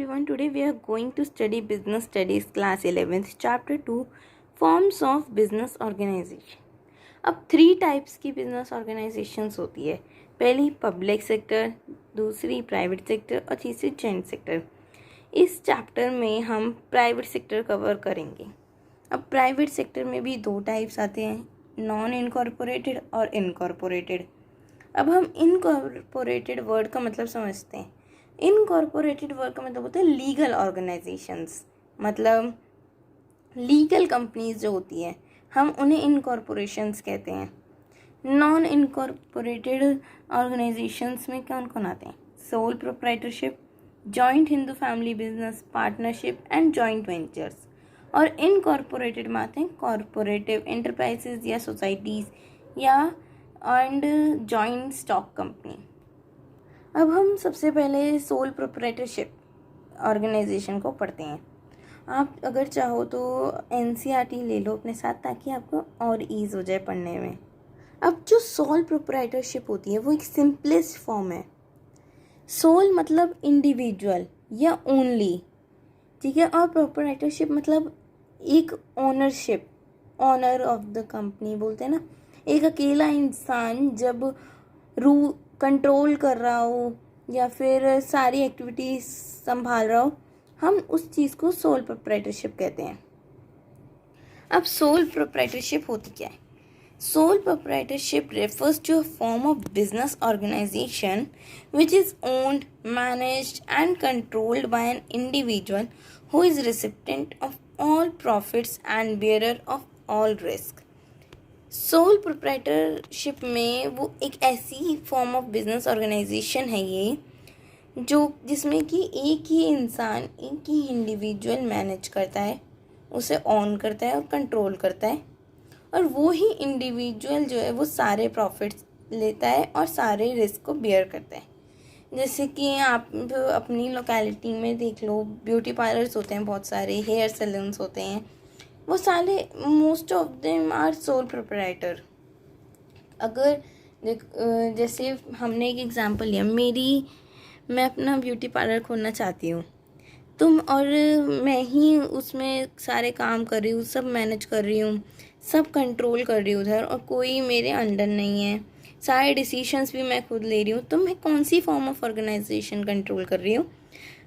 everyone, today we are going to study Business Studies class 11th chapter 2 Forms of Business Organization. अब 3 types की business organisations होती है। पहली public sector, दूसरी private sector और तीसरी जॉइंट सेक्टर। इस चैप्टर में हम प्राइवेट सेक्टर कवर करेंगे। अब प्राइवेट सेक्टर में भी 2 टाइप्स आते हैं, नॉन इनकॉर्पोरेटेड और इनकॉर्पोरेटेड। अब हम इनकॉर्पोरेटेड वर्ड का मतलब समझते हैं। इनकॉर्पोरेटेड वर्ड का मतलब होता है लीगल ऑर्गेनाइजेशंस, मतलब लीगल कंपनीज जो होती है हम उन्हें इनकॉर्पोरेशंस कहते हैं। नॉन इनकॉर्पोरेटेड ऑर्गेनाइजेशंस में कौन कौन आते हैं? Sole proprietorship, joint Hindu family business, partnership and joint ventures. और इनकॉर्पोरेटेड में आते हैं कॉर्पोरेटिव एंटरप्राइजेज या सोसाइटीज़ या एंड जॉइंट स्टॉक कंपनी। अब हम सबसे पहले सोल प्रोप्राइटरशिप ऑर्गेनाइजेशन को पढ़ते हैं। आप अगर चाहो तो एनसीईआरटी ले लो अपने साथ ताकि आपको और ईज़ हो जाए पढ़ने में। अब जो सोल प्रोप्राइटरशिप होती है वो एक सिंपलेस्ट फॉर्म है। सोल मतलब इंडिविजुअल या ओनली, ठीक है, और प्रोप्राइटरशिप मतलब एक ownership, owner of the company बोलते हैं ना। एक अकेला इंसान जब कंट्रोल कर रहा हो या फिर सारी एक्टिविटीज संभाल रहा हो, हम उस चीज़ को सोल प्रोप्राइटरशिप कहते हैं। अब सोल प्रोप्राइटरशिप होती क्या है? Sole proprietorship refers to a form of business organization which is owned, managed and controlled by an individual who is recipient of all profits and bearer of all risk. Sole proprietorship में वो एक ऐसी form of business organisation है ये जो जिसमें कि एक ही इंसान, एक ही इंडिविजुअल मैनेज करता है, उसे ऑन करता है और कंट्रोल करता है, और वो ही इंडिविजुअल जो है वो सारे प्रॉफिट्स लेता है और सारे रिस्क को बियर करता है। जैसे कि आप अपनी लोकेलिटी में देख लो, ब्यूटी पार्लर्स होते हैं बहुत सारे, हेयर सैलून्स होते हैं, वो सारे most of them are sole proprietor. अगर जैसे हमने एक एग्जांपल लिया, मैं अपना ब्यूटी पार्लर खोलना चाहती हूँ, और मैं ही उसमें सारे काम कर रही हूँ, सब मैनेज कर रही हूँ, सब कंट्रोल कर रही हूँ उधर, और कोई मेरे अंडर नहीं है, सारे डिसीशंस भी मैं खुद ले रही हूँ, तो मैं कौन सी फॉर्म ऑफ ऑर्गेनाइजेशन कंट्रोल कर रही हूँ?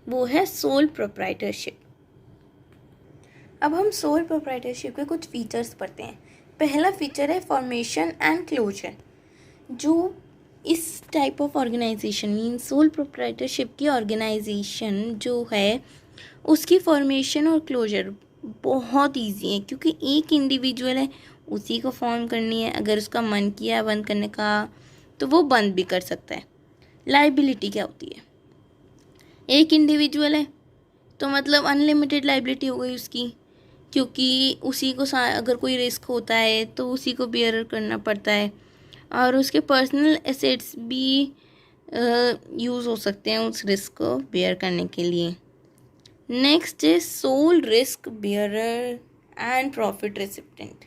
वो है सोल प्रोप्राइटरशिप। अब हम सोल प्रोप्राइटरशिप के कुछ फीचर्स पढ़ते हैं। पहला फीचर है फॉर्मेशन एंड क्लोजर। जो इस type of organisation mean sole proprietorship की ऑर्गेनाइजेशन जो है उसकी फॉर्मेशन और क्लोजर बहुत इजी है, क्योंकि एक इंडिविजुअल है, उसी को फॉर्म करनी है। अगर उसका मन किया बंद करने का तो वो बंद भी कर सकता है। लाइबिलिटी क्या होती है? एक इंडिविजुअल है तो मतलब अनलिमिटेड लाइबिलिटी हो गई उसकी, क्योंकि उसी को अगर कोई रिस्क होता है तो उसी को बियर करना पड़ता है, और उसके पर्सनल एसेट्स भी यूज़ हो सकते हैं उस रिस्क को बियर करने के लिए। Next is sole risk bearer and profit recipient.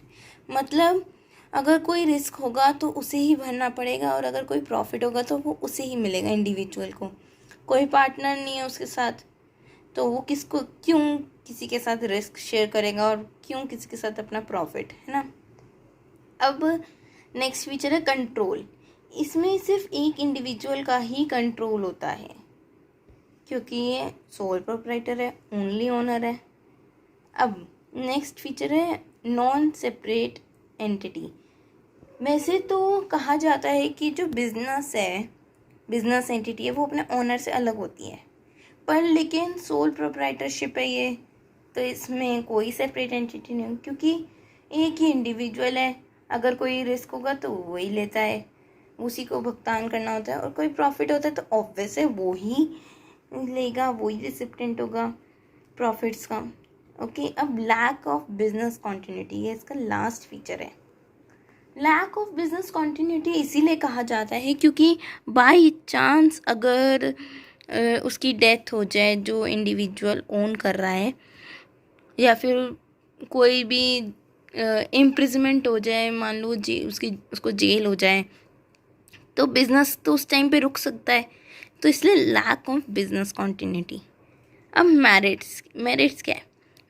मतलब अगर कोई रिस्क होगा तो उसे ही भरना पड़ेगा, और अगर कोई प्रॉफिट होगा तो वो उसे ही मिलेगा इंडिविजुअल को। कोई पार्टनर नहीं है उसके साथ, तो वो क्यों किसी के साथ रिस्क शेयर करेगा, और क्यों किसी के साथ अपना प्रॉफिट, है ना। अब नेक्स्ट फीचर है कंट्रोल। इसमें सिर्फ एक इंडिविजुअल का ही कंट्रोल होता है, क्योंकि ये सोल प्रोप्राइटर है, ओनली ओनर है। अब नेक्स्ट फीचर है नॉन सेपरेट एंटिटी। वैसे तो कहा जाता है कि जो बिजनेस एंटिटी है वो अपने ओनर से अलग होती है, पर लेकिन सोल प्रोप्राइटरशिप है ये, तो इसमें कोई सेपरेट एंटिटी नहीं, क्योंकि एक ही इंडिविजुअल है। अगर कोई रिस्क होगा तो वही लेता है, उसी को भुगतान करना होता है, और कोई प्रॉफिट होता है तो ऑब्वियस है वो ही लेगा, वही रिसिपिएंट होगा प्रॉफिट्स का। ओके, अब लैक ऑफ बिजनेस कॉन्टिन्यूटी, ये इसका लास्ट फीचर है। लैक ऑफ बिजनेस कॉन्टिन्यूटी इसीलिए कहा जाता है क्योंकि बाई चांस अगर उसकी डेथ हो जाए, जो इंडिविजुअल ओन कर रहा है, या फिर कोई भी इम्प्रिजमेंट हो जाए, मान लो उसको जेल हो जाए, तो बिज़नेस तो उस टाइम पे रुक सकता है। तो इसलिए लैक ऑफ बिजनेस कॉन्टिन्यूटी। अब मेरिट्स क्या है?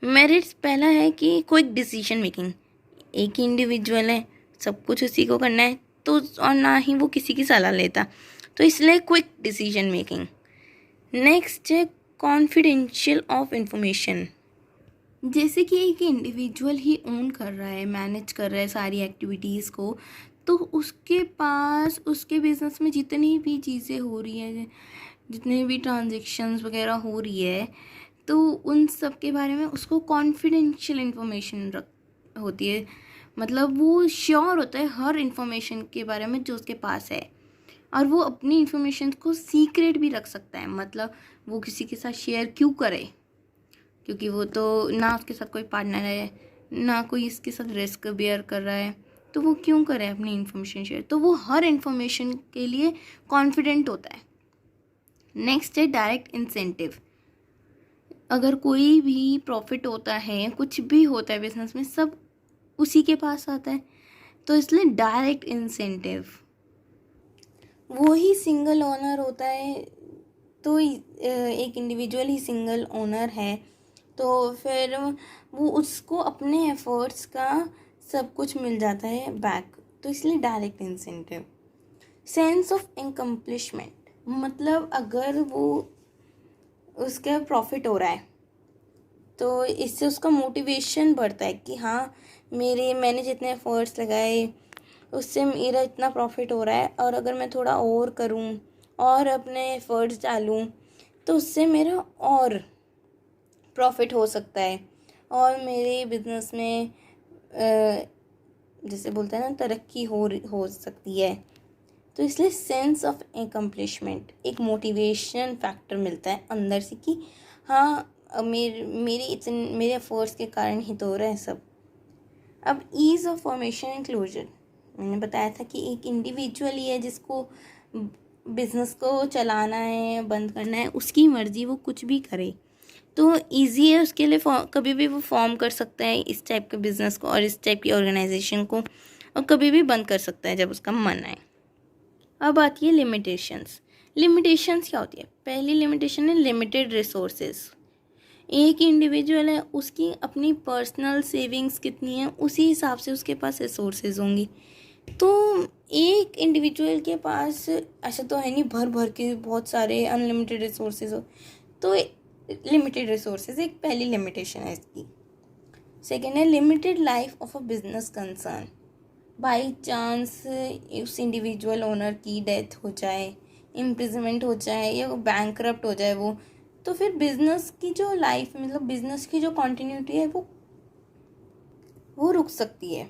मेरिट्स पहला है कि क्विक डिसीजन मेकिंग, एक ही इंडिविजुअल है, सब कुछ उसी को करना है, तो और ना ही वो किसी की सलाह लेता, तो इसलिए क्विक डिसीजन मेकिंग। नेक्स्ट है कॉन्फिडेंशियल ऑफ इंफॉर्मेशन, जैसे कि एक इंडिविजुअल ही ओन कर रहा है, मैनेज कर रहा है सारी एक्टिविटीज़ को, तो उसके पास उसके बिजनेस में जितनी भी चीज़ें हो रही हैं, जितने भी ट्रांजेक्शन्स वगैरह हो रही है, तो उन सब के बारे में उसको कॉन्फिडेंशियल इंफॉर्मेशन होती है। मतलब वो श्योर होता है हर इंफॉर्मेशन के बारे में जो उसके पास है, और वो अपनी इंफॉर्मेशन को सीक्रेट भी रख सकता है। मतलब वो किसी के साथ शेयर क्यों करे, क्योंकि वो तो ना उसके साथ कोई पार्टनर है, ना कोई इसके साथ रिस्क बेयर कर रहा है, तो वो क्यों करे अपनी इन्फॉर्मेशन शेयर। तो वो हर इन्फॉर्मेशन के लिए कॉन्फिडेंट होता है। नेक्स्ट है डायरेक्ट इंसेंटिव, अगर कोई भी प्रॉफिट होता है, कुछ भी होता है बिजनेस में, सब उसी के पास आता है, तो इसलिए डायरेक्ट इंसेंटिव। वो ही सिंगल ओनर होता है, तो एक इंडिविजुअल ही सिंगल ओनर है, तो फिर वो उसको अपने एफर्ट्स का सब कुछ मिल जाता है बैक, तो इसलिए डायरेक्ट इंसेंटिव। सेंस ऑफ इनकम्प्लिशमेंट, मतलब अगर वो उसका प्रॉफिट हो रहा है, तो इससे उसका मोटिवेशन बढ़ता है कि हाँ मैंने जितने एफर्ट्स लगाए उससे मेरा इतना प्रॉफिट हो रहा है, और अगर मैं थोड़ा और करूँ और अपने एफर्ट्स डालूँ तो उससे मेरा और प्रॉफिट हो सकता है, और मेरे बिजनेस में जैसे बोलते हैं ना, तरक्की हो सकती है। तो इसलिए सेंस ऑफ एकम्प्लिशमेंट, एक मोटिवेशन फैक्टर मिलता है अंदर से कि हाँ मेरे एफर्ट्स के कारण ही तो हो रहा है सब। अब ease of formation and closure, मैंने बताया था कि एक इंडिविजुअल ही है जिसको बिजनेस को चलाना है, बंद करना है, उसकी मर्ज़ी, वो कुछ भी करे, तो इजी है उसके लिए। कभी भी वो फॉर्म कर सकता है इस टाइप के बिजनेस को और इस टाइप की ऑर्गेनाइजेशन को, और कभी भी बंद कर सकता है जब उसका मन आए। अब आती है लिमिटेशंस। लिमिटेशंस क्या होती है? पहली लिमिटेशन है लिमिटेड रिसोर्सेज। एक इंडिविजुअल है, उसकी अपनी पर्सनल सेविंग्स कितनी है, उसी हिसाब से उसके पास रिसोर्सेज होंगी। तो एक इंडिविजुअल के पास ऐसा तो है नहीं भर भर के बहुत सारे अनलिमिटेड रिसोर्सेज हो, तो लिमिटेड रिसोर्सेज एक पहली लिमिटेशन है इसकी। सेकेंड है limited life of a business concern. By chance उस इंडिविजुअल ओनर की डेथ हो जाए, इम्प्रिजनमेंट हो जाए, या बैंकरप्ट हो जाए वो, तो फिर बिजनेस की जो लाइफ, मतलब बिजनेस की जो कॉन्टिन्यूटी है वो रुक सकती है।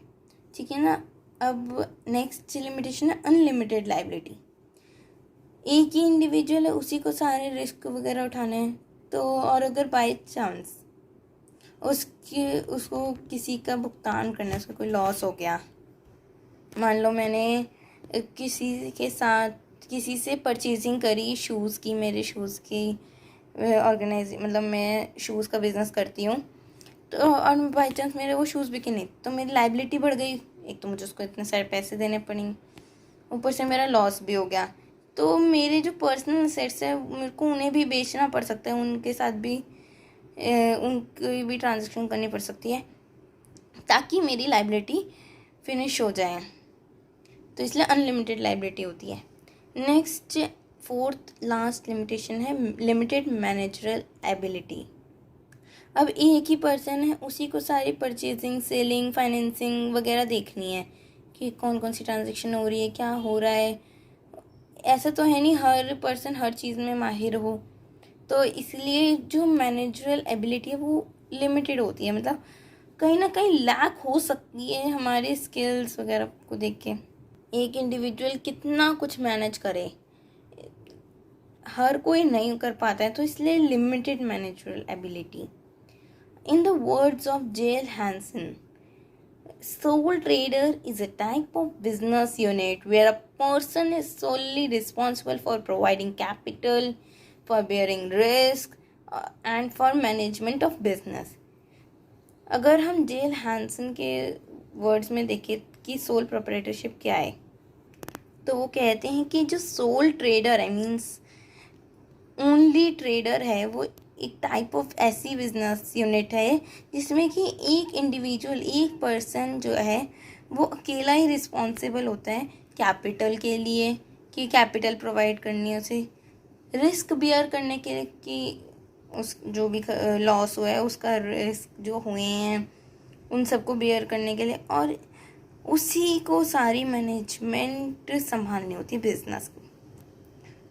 ठीक है ना। अब नेक्स्ट लिमिटेशन है अनलिमिटेड लायबिलिटी। एक ही इंडिविजुअल है, उसी को सारे रिस्क वगैरह उठाने हैं, तो और अगर बाई चांस उसको किसी का भुगतान करना है, उसका कोई लॉस हो गया, मान लो मैंने किसी से परचेजिंग करी शूज़ की, मेरे शूज़ की मतलब मैं शूज़ का बिज़नेस करती हूँ, तो और बाई चांस मेरे वो शूज़ बिके नहीं, तो मेरी लायबिलिटी बढ़ गई। एक तो मुझे उसको इतने सारे पैसे देने पड़ेंगे, ऊपर से मेरा लॉस भी हो गया, तो मेरे जो पर्सनल असेट्स है मेरे को उन्हें भी बेचना पड़ सकता है, उनके साथ भी उनकी भी ट्रांजेक्शन करनी पड़ सकती है, ताकि मेरी लायबिलिटी फिनिश हो जाए। तो इसलिए अनलिमिटेड लायबिलिटी होती है। नेक्स्ट फोर्थ लास्ट लिमिटेशन है लिमिटेड मैनेजरल एबिलिटी। अब एक ही पर्सन है, उसी को सारी परचेजिंग, सेलिंग, फाइनेंसिंग वगैरह देखनी है कि कौन कौन सी ट्रांजेक्शन हो रही है, क्या हो रहा है। ऐसा तो है नहीं हर पर्सन हर चीज़ में माहिर हो, तो इसलिए जो मैनेजरल एबिलिटी है वो लिमिटेड होती है। मतलब कहीं ना कहीं लैक हो सकती है हमारे स्किल्स वगैरह को देख के। एक इंडिविजुअल कितना कुछ मैनेज करे, हर कोई नहीं कर पाता है, तो इसलिए limited managerial ability. In the words of J L Hanson, sole trader is a type of business unit where a person is solely responsible for providing capital, for bearing risk, and for management of business. अगर हम jail Hansen के words में देखें कि sole proprietorship क्या है, तो वो कहते हैं कि जो सोल ट्रेडर है, मीन्स ओनली ट्रेडर है, वो एक टाइप ऑफ ऐसी बिजनेस यूनिट है जिसमें कि एक इंडिविजुअल, एक पर्सन जो है वो अकेला ही रिस्पॉन्सिबल होता है कैपिटल के लिए, कि कैपिटल प्रोवाइड करनी है उसे, रिस्क बियर करने के लिए कि उस जो भी लॉस हुआ है उसका रिस्क जो हुए हैं उन सबको बियर करने के लिए, और उसी को सारी मैनेजमेंट संभालनी होती है बिजनेस की।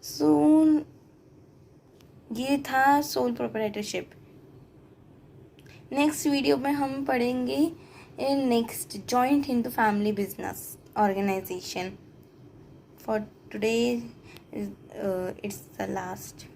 सो ये था सोल प्रोप्राइटरशिप। नेक्स्ट वीडियो में हम पढ़ेंगे next joint Hindu family business organisation. For today it's the last.